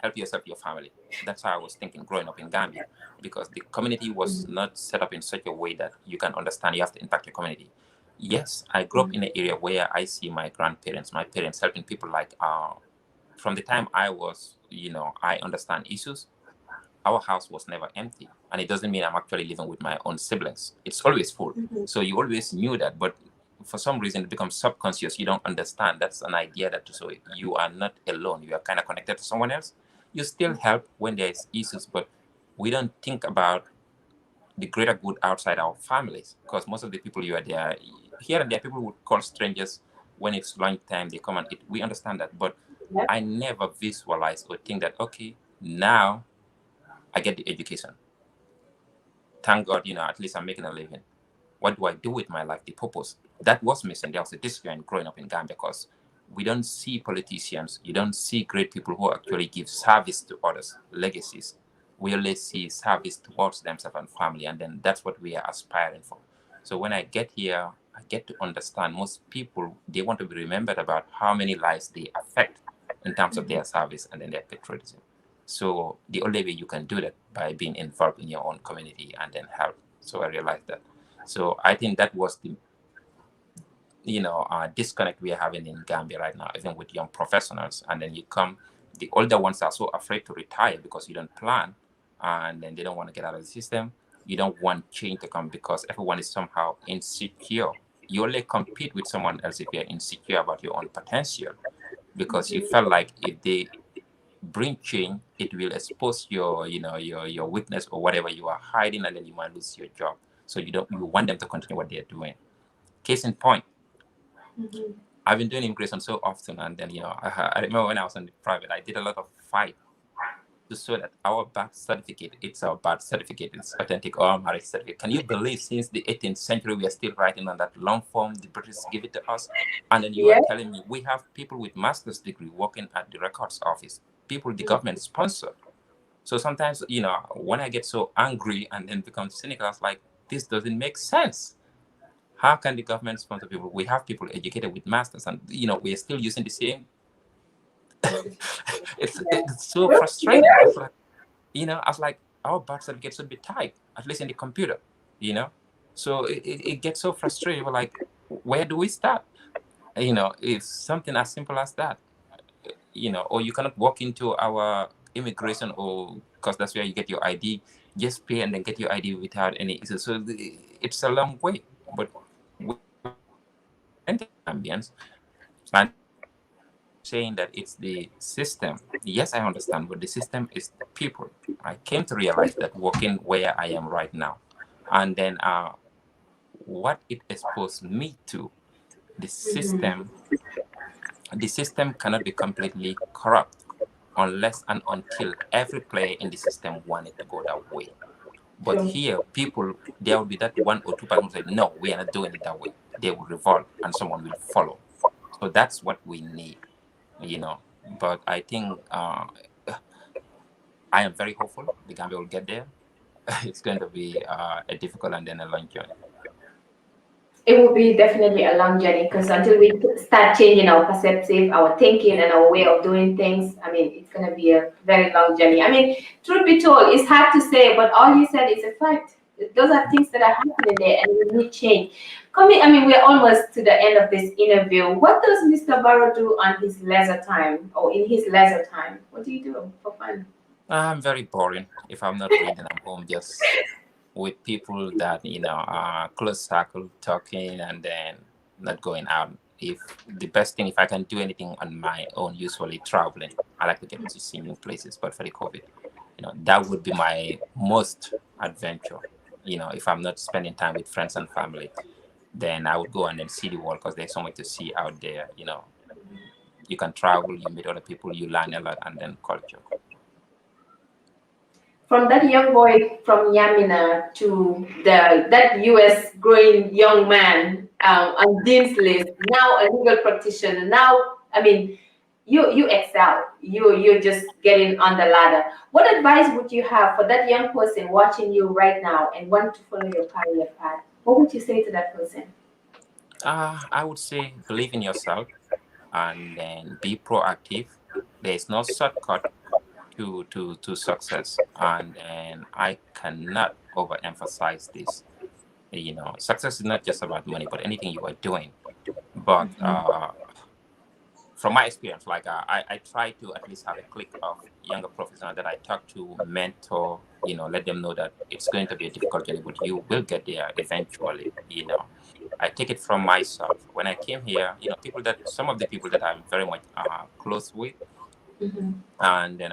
help yourself, your family. That's how I was thinking growing up in Gambia, because the community was not set up in such a way that you can understand you have to impact your community. Yes, I grew up in an area where I see my grandparents, my parents helping people, like from the time I was, I understand issues. Our house was never empty, and it doesn't mean I'm actually living with my own siblings. It's always full. So you always knew that, but for some reason it becomes subconscious. You don't understand. That's an idea that, so you are not alone. You are kind of connected to someone else. You still help when there's issues, but we don't think about the greater good outside our families, because most of the people you are there, here and there, people would call strangers when it's lunch time. They come and eat. We understand that, but Yeah. I never visualize or think that, okay, now I get the education. Thank God, at least I'm making a living. What do I do with my life? The purpose. That was missing. There was a disconnect growing up in Gambia, because we don't see politicians. You don't see great people who actually give service to others, legacies. We only see service towards themselves and family, and then that's what we are aspiring for. So when I get here, I get to understand most people, they want to be remembered about how many lives they affect in terms of their service and then their patriotism. So the only way you can do that by being involved in your own community and then help. So I realized that. So I think that was the disconnect we are having in Gambia right now, even with young professionals. And then the older ones are so afraid to retire because you don't plan, and then they don't want to get out of the system. You don't want change to come because everyone is somehow insecure. You only compete with someone else if you're insecure about your own potential, because you felt like if they bring change, it will expose your weakness or whatever you are hiding, and then you might lose your job. So you want them to continue what they're doing. Case in point, I've been doing immigration so often, and then I remember when I was in the private, I did a lot of fight to show that our birth certificate, it's our birth certificate, it's authentic, or our marriage certificate. Can you believe since the 18th century we are still writing on that long form? The British give it to us, and then you are telling me we have people with master's degree working at the records office, people the government sponsor. So sometimes when I get so angry and then become cynical, I was like, this doesn't make sense. How can the government sponsor people? We have people educated with masters, and we are still using the same. It's so frustrating. I was like, our birth certificate should be typed, at least in the computer. So it gets so frustrating. We're like, where do we start? It's something as simple as that. Or you cannot walk into our immigration, or because that's where you get your ID, just pay and then get your ID without any issue. So it's a long way, but we Gambians and saying that it's the system. Yes, I understand, but the system is the people. I came to realize that working where I am right now, and then what it exposed me to, the system cannot be completely corrupt unless and until every player in the system wanted to go that way. But here, people, there will be that 1 or 2 people who say, no, we are not doing it that way. They will revolt and someone will follow. So that's what we need, But I think I am very hopeful the Gambia will get there. It's going to be a difficult and then a long journey. It will be definitely a long journey, because until we start changing our perspective, our thinking, and our way of doing things, it's going to be a very long journey. Truth be told, it's hard to say, but all you said is a fact. Those are things that are happening there, and we need change. We're almost to the end of this interview. What does Mr. Barrow do on his leisure time, or in his leisure time? What do you do for fun? I'm very boring. If I'm not reading, I'm home just with people that are close circle, talking, and then not going out. If the best thing, if I can do anything on my own, usually traveling. I like to get to see new places, but for the COVID, that would be my most adventure. If I'm not spending time with friends and family, then I would go and then see the world, because there's so much to see out there. You can travel, you meet other people, you learn a lot, and then culture. From that young boy from Yamina to that US growing young man on Dean's list, now a legal practitioner. Now, you excel. You're just getting on the ladder. What advice would you have for that young person watching you right now and want to follow your career path? What would you say to that person? I would say believe in yourself and then be proactive. There is no shortcut to success, and I cannot overemphasize this. Success is not just about money, but anything you are doing. But from my experience, like I try to at least have a clique of younger professionals that I talk to, mentor, let them know that it's going to be a difficult journey, but you will get there eventually. I take it from myself. When I came here, some of the people that I'm very much close with, and then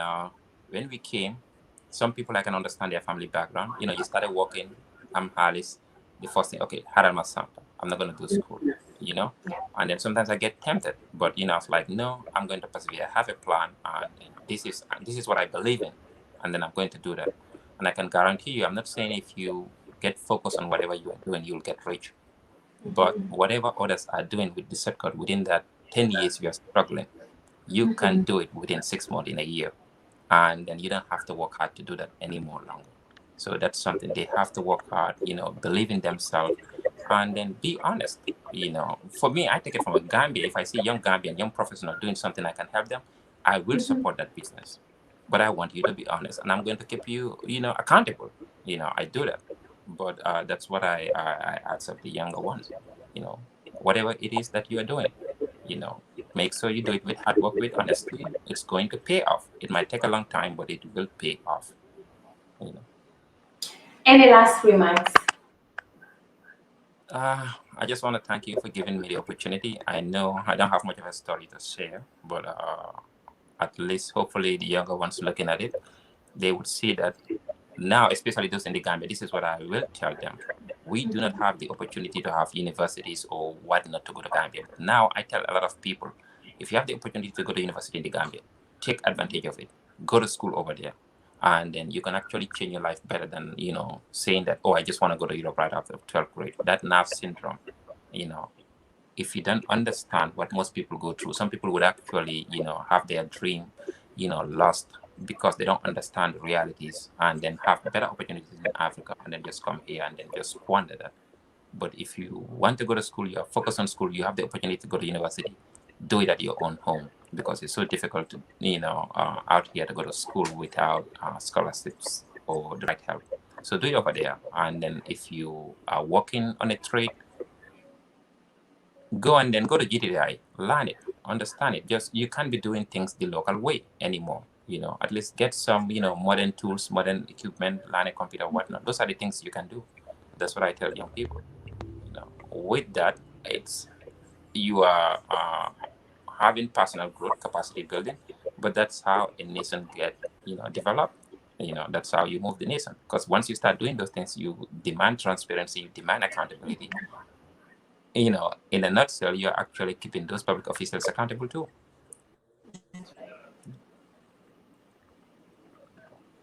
when we came, some people I can understand their family background. You started working. I'm Alice. The first thing, okay, Haral Masanta. I'm not going to do school. And then sometimes I get tempted, but I was like, no, I'm going to persevere. I have a plan, and this is what I believe in, and then I'm going to do that. And I can guarantee you, I'm not saying if you get focused on whatever you are doing, you'll get rich. But whatever others are doing with the circuit within that 10 years you are struggling, you can do it within 6 months, in a year, and then you don't have to work hard to do that anymore longer. So that's something they have to work hard, believe in themselves, and then be honest. For me, I take it from a Gambia. If I see young Gambian, young professional doing something I can help them, I will support that business. But I want you to be honest, and I'm going to keep you, accountable. I do that. But that's what I accept the younger ones. Whatever it is that you are doing, make sure you do it with hard work, with honesty. It's going to pay off. It might take a long time, but it will pay off. Any last remarks? I just want to thank you for giving me the opportunity. I know I don't have much of a story to share, but at least hopefully the younger ones looking at it, they would see that now, especially those in the Gambia, this is what I will tell them. We do not have the opportunity to have universities or whatnot to go to Gambia. But now I tell a lot of people, if you have the opportunity to go to university in the Gambia, take advantage of it. Go to school over there. And then you can actually change your life better than, saying that, oh, I just want to go to Europe right after 12th grade. That nerve syndrome, if you don't understand what most people go through, some people would actually, have their dream, lost because they don't understand the realities, and then have better opportunities in Africa and then just come here and then just squander that. But if you want to go to school, you are focused on school, you have the opportunity to go to university, do it at your own home, because it's so difficult to, out here to go to school without scholarships or the right help. So do it over there. And then if you are working on a trade, go and then go to GTI, learn it, understand it. Just, you can't be doing things the local way anymore. At least get some, modern tools, modern equipment, learn a computer, whatnot. Those are the things you can do. That's what I tell young people. With that, you are having personal growth, capacity building, but that's how a nation get, developed. That's how you move the nation. Because once you start doing those things, you demand transparency, you demand accountability. In a nutshell, you're actually keeping those public officials accountable too.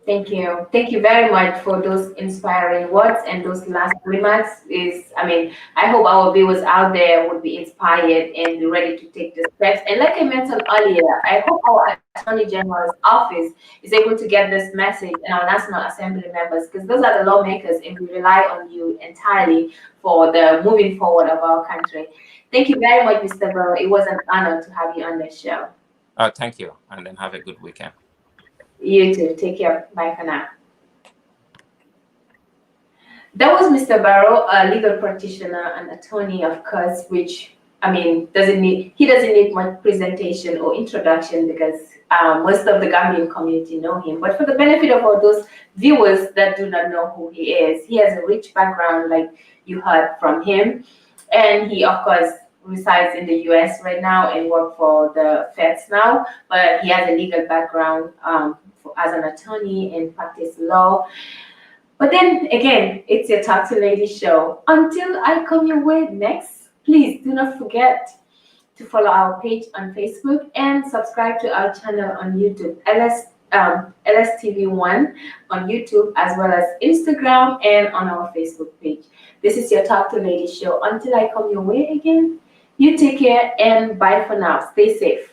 Thank you. Thank you very much for those inspiring words and those last remarks. I hope our viewers out there would be inspired and be ready to take the steps. And like I mentioned earlier, I hope our Attorney General's office is able to get this message and our National Assembly members, because those are the lawmakers and we rely on you entirely for the moving forward of our country. Thank you very much, Mr. Barrow. It was an honor to have you on the show. Thank you, and then have a good weekend. You too. Take care. Bye for now. That was Mr. Barrow, a legal practitioner and attorney, of course, which doesn't need much presentation or introduction, because most of the Gambian community know him. But for the benefit of all those viewers that do not know who he is, he has a rich background, like you heard from him, and he, of course, resides in the US right now and work for the feds now, but he has a legal background as an attorney and practice law. But then again, it's your Talk to Lady show. Until I come your way next, please do not forget to follow our page on Facebook and subscribe to our channel on YouTube, LSTV1 on YouTube, as well as Instagram and on our Facebook page. This is your Talk to Lady show. Until I come your way again, you take care and bye for now. Stay safe.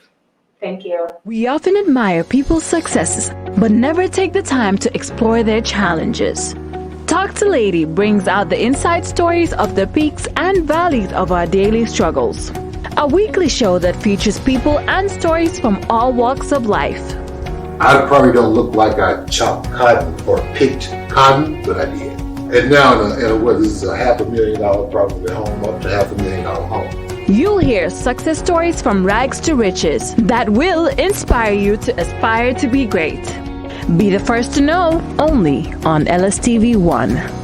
Thank you. We often admire people's successes, but never take the time to explore their challenges. Talk to Lady brings out the inside stories of the peaks and valleys of our daily struggles. A weekly show that features people and stories from all walks of life. I probably don't look like I chopped cotton or picked cotton, but I did. And now this is a $500,000 problem at home, up to $500,000 home. You'll hear success stories from rags to riches that will inspire you to aspire to be great. Be the first to know, only on LSTV 1.